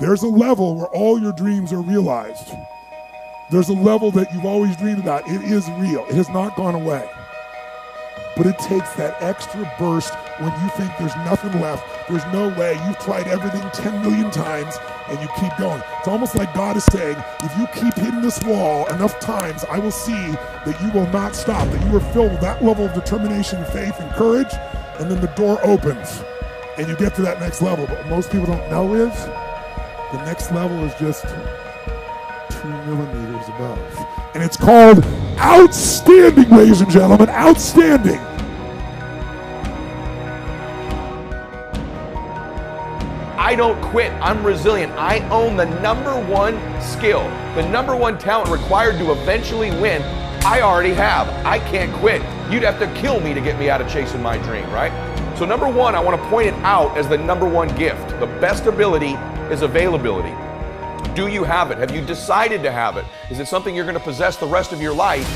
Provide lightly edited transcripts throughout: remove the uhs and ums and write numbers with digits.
There's a level where all your dreams are realized. There's a level that you've always dreamed about. It is real. It has not gone away. But it takes that extra burst when you think there's nothing left. There's no way. You've tried everything 10 million times and you keep going. It's almost like God is saying, if you keep hitting this wall enough times, I will see that you will not stop, that you are filled with that level of determination, faith, and courage, and then the door opens and you get to that next level. But what most people don't know is the next level is just 2 millimeters above. And it's called outstanding, ladies and gentlemen, outstanding. I don't quit. I'm resilient. I own the #1 skill, the #1 talent required to eventually win. I already have. I can't quit. You'd have to kill me to get me out of chasing my dream, right? So #1, I want to point it out as the #1 gift. The best ability is availability. Do you have it? Have you decided to have it? Is it something you're going to possess the rest of your life?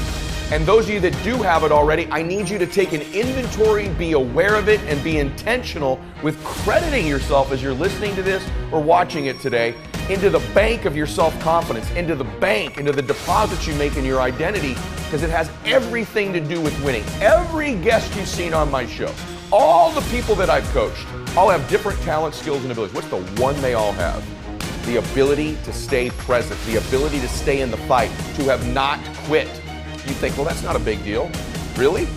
And those of you that do have it already, I need you to take an inventory, be aware of it, and be intentional with crediting yourself as you're listening to this or watching it today into the bank of your self-confidence, into the bank, into the deposits you make in your identity, because it has everything to do with winning. Every guest you've seen on my show, all the people that I've coached, all have different talents, skills, and abilities. What's the one they all have? The ability to stay present, the ability to stay in the fight, to have not quit. You think, well, that's not a big deal. Really?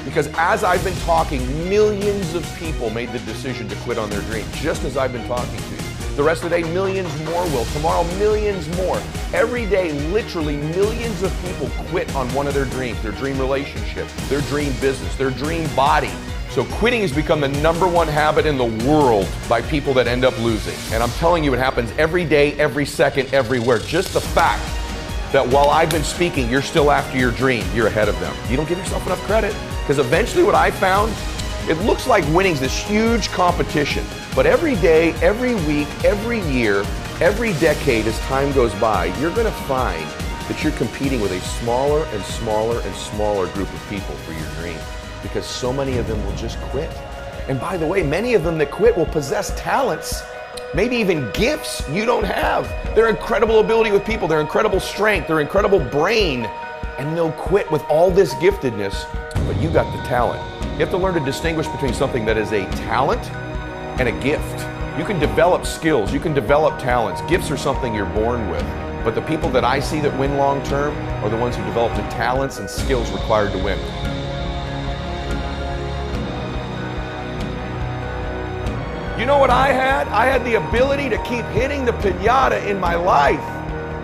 Because as I've been talking, millions of people made the decision to quit on their dream, just as I've been talking to you. The rest of the day, millions more will. Tomorrow, millions more. Every day, literally millions of people quit on one of their dreams, their dream relationship, their dream business, their dream body. So quitting has become the #1 habit in the world by people that end up losing. And I'm telling you, it happens every day, every second, everywhere. Just the fact that while I've been speaking, you're still after your dream, you're ahead of them. You don't give yourself enough credit. Because eventually what I found, it looks like winning's this huge competition. But every day, every week, every year, every decade as time goes by, you're going to find that you're competing with a smaller and smaller and smaller group of people for your dream. Because so many of them will just quit. And by the way, many of them that quit will possess talents, maybe even gifts you don't have. Their incredible ability with people, their incredible strength, their incredible brain, and they'll quit with all this giftedness, but you got the talent. You have to learn to distinguish between something that is a talent and a gift. You can develop skills, you can develop talents. Gifts are something you're born with. But the people that I see that win long term are the ones who develop the talents and skills required to win. You know what I had? I had the ability to keep hitting the piñata in my life,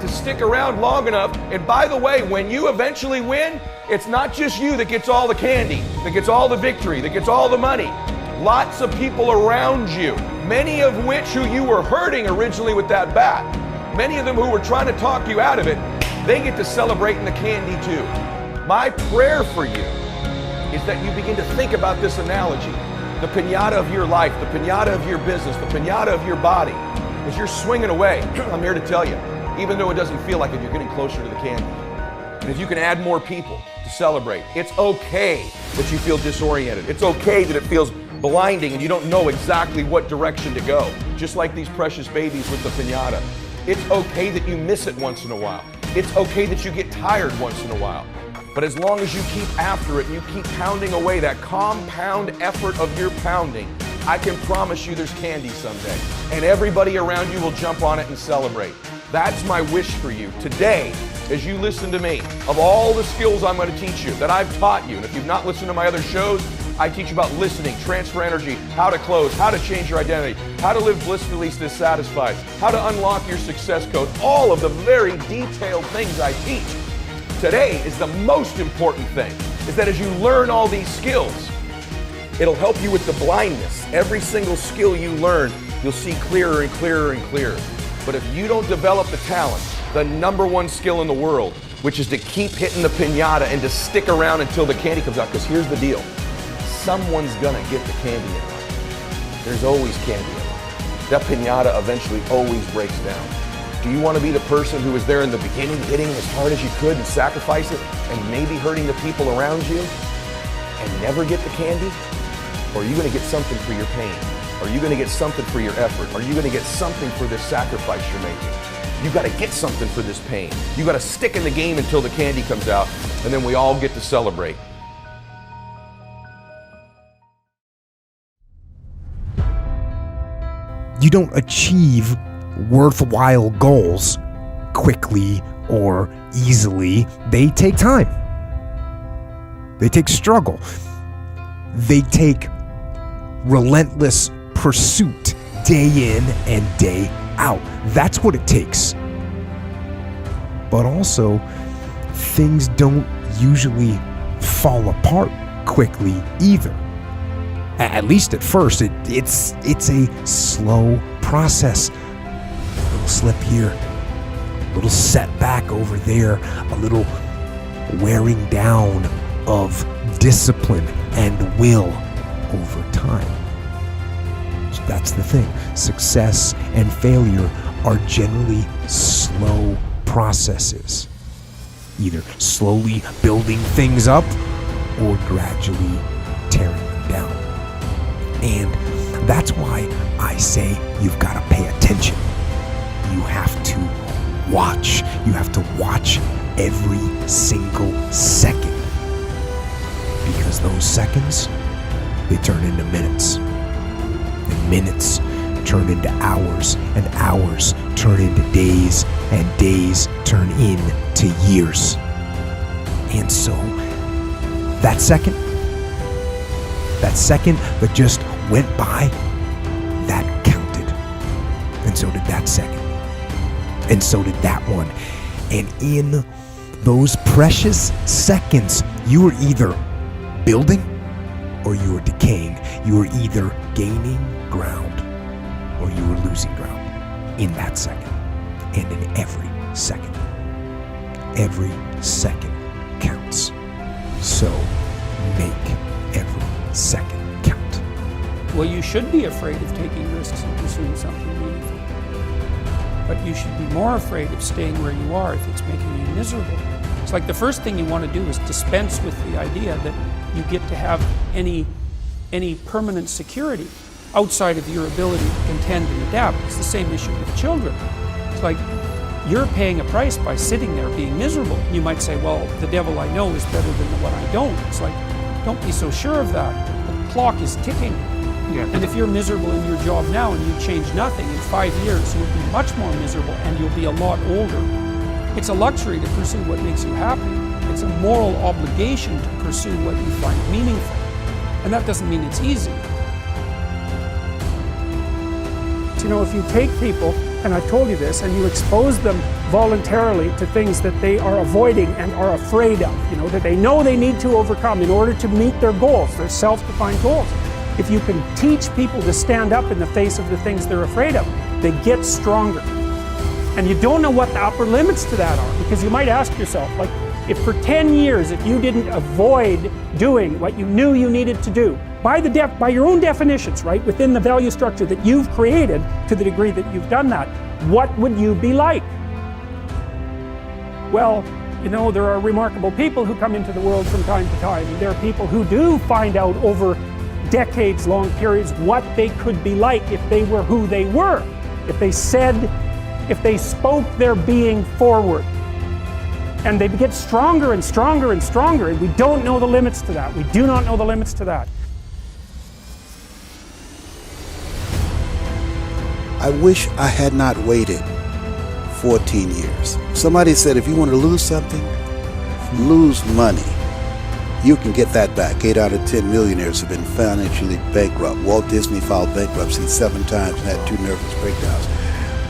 to stick around long enough. And by the way, when you eventually win, it's not just you that gets all the candy, that gets all the victory, that gets all the money. Lots of people around you, many of which who you were hurting originally with that bat, many of them who were trying to talk you out of it, they get to celebrate in the candy too. My prayer for you is that you begin to think about this analogy. The piñata of your life, the piñata of your business, the piñata of your body. As you're swinging away, I'm here to tell you, even though it doesn't feel like it, you're getting closer to the candy. And if you can add more people to celebrate, it's okay that you feel disoriented. It's okay that it feels blinding and you don't know exactly what direction to go. Just like these precious babies with the piñata. It's okay that you miss it once in a while. It's okay that you get tired once in a while. But as long as you keep after it and you keep pounding away that compound effort of your pounding, I can promise you there's candy someday. And everybody around you will jump on it and celebrate. That's my wish for you today as you listen to me. Of all the skills I'm going to teach you, that I've taught you, and if you've not listened to my other shows, I teach you about listening, transfer energy, how to close, how to change your identity, how to live blissfully dissatisfied, how to unlock your success code, all of the very detailed things I teach. Today is the most important thing, is that as you learn all these skills, it'll help you with the blindness. Every single skill you learn, you'll see clearer and clearer and clearer. But if you don't develop the talent, the #1 skill in the world, which is to keep hitting the piñata and to stick around until the candy comes out, because here's the deal. Someone's gonna get the candy in life. There's always candy in life. That piñata eventually always breaks down. Do you want to be the person who was there in the beginning, hitting as hard as you could and sacrifice it, and maybe hurting the people around you, and never get the candy? Or are you going to get something for your pain? Are you going to get something for your effort? Are you going to get something for this sacrifice you're making? You got to get something for this pain. You got to stick in the game until the candy comes out, and then we all get to celebrate. You don't achieve worthwhile goals quickly or easily. They take time. They take struggle. They take relentless pursuit day in and day out. That's what it takes. But also, things don't usually fall apart quickly either. At least at first, it's a slow process. A little slip here, a little setback over there, a little wearing down of discipline and will over time. So that's the thing. Success and failure are generally slow processes. Either slowly building things up or gradually tearing them down. And that's why I say you've got to pay attention. You have to watch. You have to watch every single second. Because those seconds, they turn into minutes. And minutes turn into hours. And hours turn into days. And days turn into years. And so, that second that just went by, that counted. And so did that second. And so did that one. And in those precious seconds, you were either building or you were decaying. You were either gaining ground or you were losing ground in that second. And in every second. Every second counts. So make every second count. Well, you should be afraid of taking risks and pursuing something meaningful. But you should be more afraid of staying where you are if it's making you miserable. It's like the first thing you want to do is dispense with the idea that you get to have any permanent security outside of your ability to contend and adapt. It's the same issue with children. It's like you're paying a price by sitting there being miserable. You might say, well, the devil I know is better than the one I don't. It's like, don't be so sure of that. The clock is ticking. Yeah. And if you're miserable in your job now and you change nothing, in 5 years you'll be much more miserable and you'll be a lot older. It's a luxury to pursue what makes you happy. It's a moral obligation to pursue what you find meaningful. And that doesn't mean it's easy. You know, if you take people, and I've told you this, and you expose them voluntarily to things that they are avoiding and are afraid of, you know, that they know they need to overcome in order to meet their goals, their self-defined goals. If you can teach people to stand up in the face of the things they're afraid of, they get stronger. And you don't know what the upper limits to that are, because you might ask yourself, like, if for 10 years, if you didn't avoid doing what you knew you needed to do, by your own definitions, right, within the value structure that you've created, to the degree that you've done that, what would you be like? Well, you know, there are remarkable people who come into the world from time to time, and there are people who do find out over decades-long periods what they could be like if they were who they were, if they spoke their being forward. And they get stronger and stronger and stronger, and we don't know the limits to that. We do not know the limits to that. I wish I had not waited 14 years. Somebody said if you want to lose something, lose money. You can get that back. 8 out of 10 millionaires have been financially bankrupt. Walt Disney filed bankruptcy 7 times and had 2 nervous breakdowns.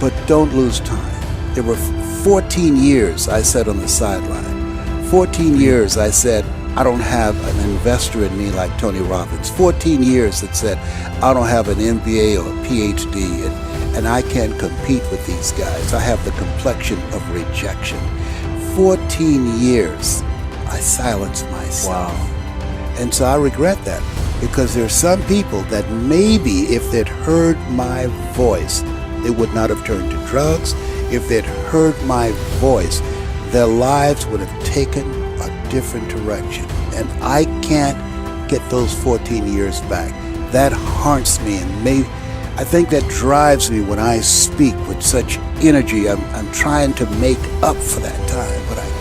But don't lose time. There were 14 years I sat on the sideline. 14 years I said, I don't have an investor in me like Tony Robbins. 14 years that said, I don't have an MBA or a PhD, and I can't compete with these guys. I have the complexion of rejection. 14 years I silenced myself. Wow. And so I regret that, because there are some people that maybe if they'd heard my voice, they would not have turned to drugs. If they'd heard my voice, their lives would have taken a different direction. And I can't get those 14 years back. that haunts me, and I think that drives me when I speak with such energy. I'm trying to make up for that time, but I